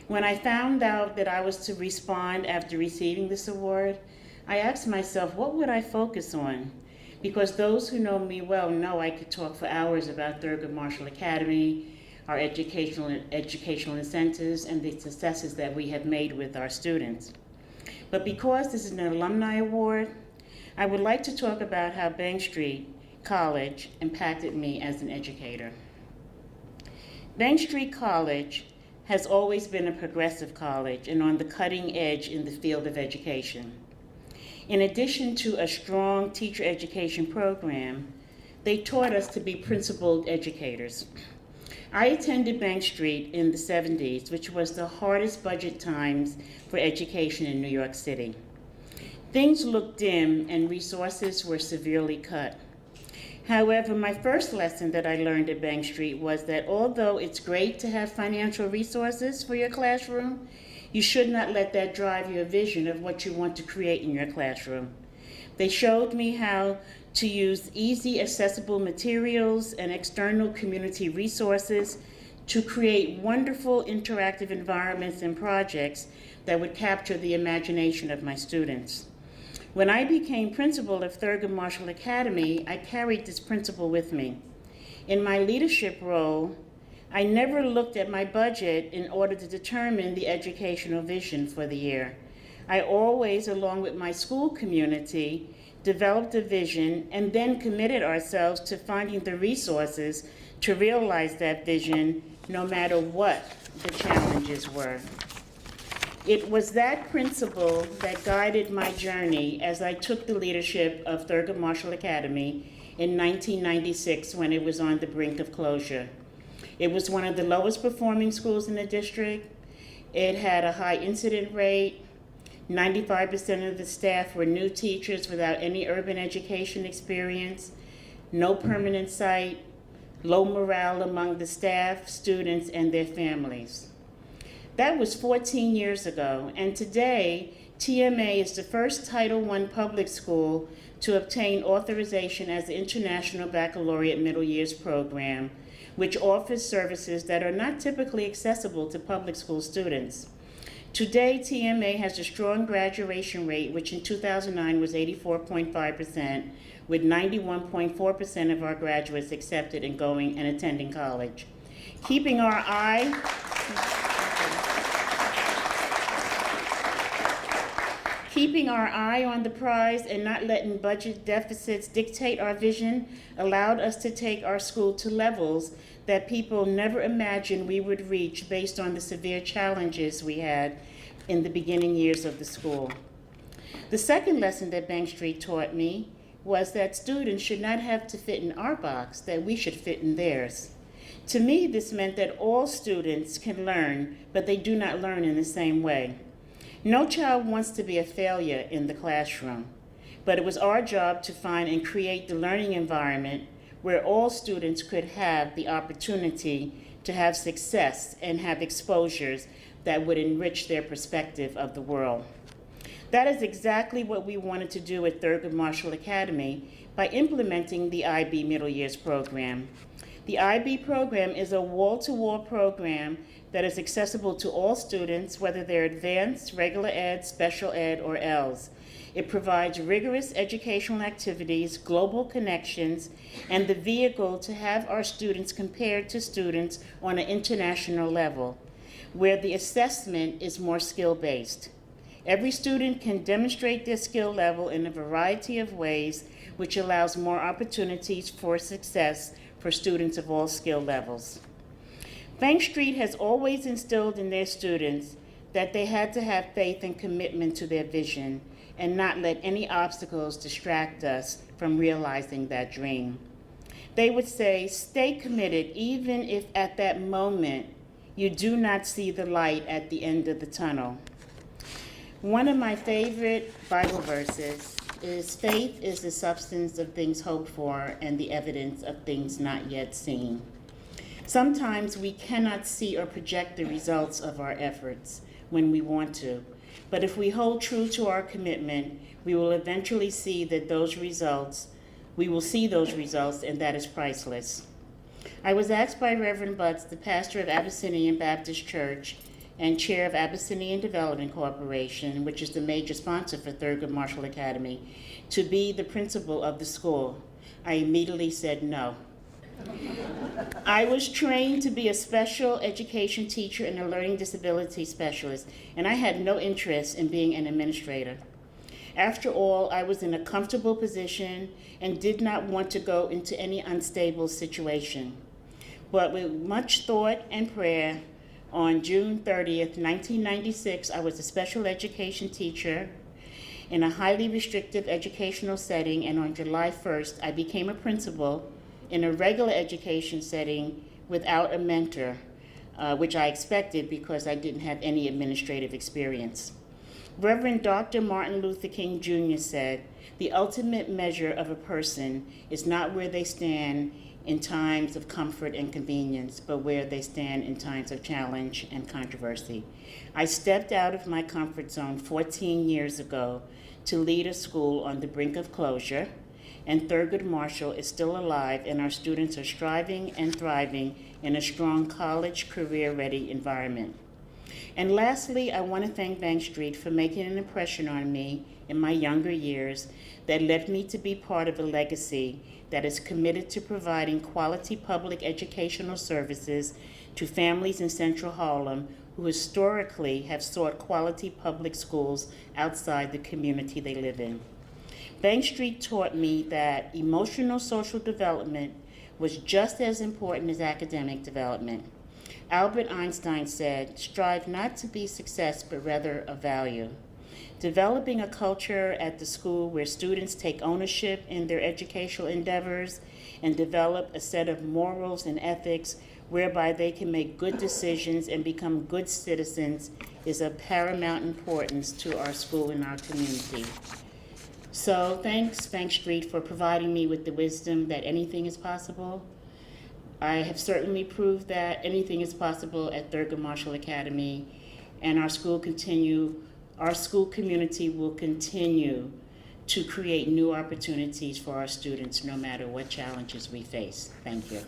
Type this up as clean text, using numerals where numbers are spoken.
When I found out that I was to respond after receiving this award, I asked myself, what would I focus on? Because those who know me well know I could talk for hours about Thurgood Marshall Academy, our educational incentives, and the successes that we have made with our students. But because this is an alumni award, I would like to talk about how Bank Street College impacted me as an educator. Bank Street College has always been a progressive college and on the cutting edge in the field of education. In addition to a strong teacher education program, they taught us to be principled educators. I attended Bank Street in the 70s, which was the hardest budget times for education in New York City. Things looked dim and resources were severely cut. However, my first lesson that I learned at Bank Street was that although it's great to have financial resources for your classroom, you should not let that drive your vision of what you want to create in your classroom. They showed me how to use easy, accessible materials and external community resources to create wonderful interactive environments and projects that would capture the imagination of my students. When I became principal of Thurgood Marshall Academy, I carried this principle with me. In my leadership role, I never looked at my budget in order to determine the educational vision for the year. I always, along with my school community, developed a vision and then committed ourselves to finding the resources to realize that vision, no matter what the challenges were. It was that principle that guided my journey as I took the leadership of Thurgood Marshall Academy in 1996 when it was on the brink of closure. It was one of the lowest performing schools in the district. It had a high incident rate. 95% of the staff were new teachers without any urban education experience, no permanent site, low morale among the staff, students, and their families. That was 14 years ago, and today, TMA is the first Title I public school to obtain authorization as the International Baccalaureate Middle Years Program, which offers services that are not typically accessible to public school students. Today, TMA has a strong graduation rate, which in 2009 was 84.5%, with 91.4% of our graduates accepted and going and attending college. Keeping our eye on the prize and not letting budget deficits dictate our vision allowed us to take our school to levels that people never imagined we would reach based on the severe challenges we had in the beginning years of the school. The second lesson that Bank Street taught me was that students should not have to fit in our box, that we should fit in theirs. To me, this meant that all students can learn, but they do not learn in the same way. No child wants to be a failure in the classroom, but it was our job to find and create the learning environment where all students could have the opportunity to have success and have exposures that would enrich their perspective of the world. That is exactly what we wanted to do at Thurgood Marshall Academy by implementing the IB Middle Years program. The IB program is a wall-to-wall program that is accessible to all students, whether they're advanced, regular ed, special ed, or ELS. It provides rigorous educational activities, global connections, and the vehicle to have our students compared to students on an international level, where the assessment is more skill-based. Every student can demonstrate their skill level in a variety of ways, which allows more opportunities for success for students of all skill levels. Bank Street has always instilled in their students that they had to have faith and commitment to their vision and not let any obstacles distract us from realizing that dream. They would say, stay committed even if at that moment you do not see the light at the end of the tunnel. One of my favorite Bible verses is, faith is the substance of things hoped for and the evidence of things not yet seen. Sometimes we cannot see or project the results of our efforts when we want to, but if we hold true to our commitment, we will eventually see that those results, and that is priceless. I was asked by Reverend Butts, the pastor of Abyssinian Baptist Church and chair of Abyssinian Development Corporation, which is the major sponsor for Thurgood Marshall Academy, to be the principal of the school. I immediately said no. I was trained to be a special education teacher and a learning disability specialist, and I had no interest in being an administrator. After all, I was in a comfortable position and did not want to go into any unstable situation. But with much thought and prayer, on June 30th, 1996, I was a special education teacher in a highly restrictive educational setting, and on July 1st, I became a principal in a regular education setting without a mentor, which I expected because I didn't have any administrative experience. Reverend Dr. Martin Luther King Jr. said, "The ultimate measure of a person is not where they stand in times of comfort and convenience, but where they stand in times of challenge and controversy." I stepped out of my comfort zone 14 years ago to lead a school on the brink of closure, and Thurgood Marshall is still alive, and our students are striving and thriving in a strong college, career-ready environment. And lastly, I want to thank Bank Street for making an impression on me in my younger years that led me to be part of a legacy that is committed to providing quality public educational services to families in Central Harlem who historically have sought quality public schools outside the community they live in. Bank Street taught me that emotional social development was just as important as academic development. Albert Einstein said, "Strive not to be success, but rather a value." Developing a culture at the school where students take ownership in their educational endeavors and develop a set of morals and ethics whereby they can make good decisions and become good citizens is of paramount importance to our school and our community. So thanks, Bank Street, for providing me with the wisdom that anything is possible. I have certainly proved that anything is possible at Thurgood Marshall Academy, and our school community will continue to create new opportunities for our students no matter what challenges we face. Thank you.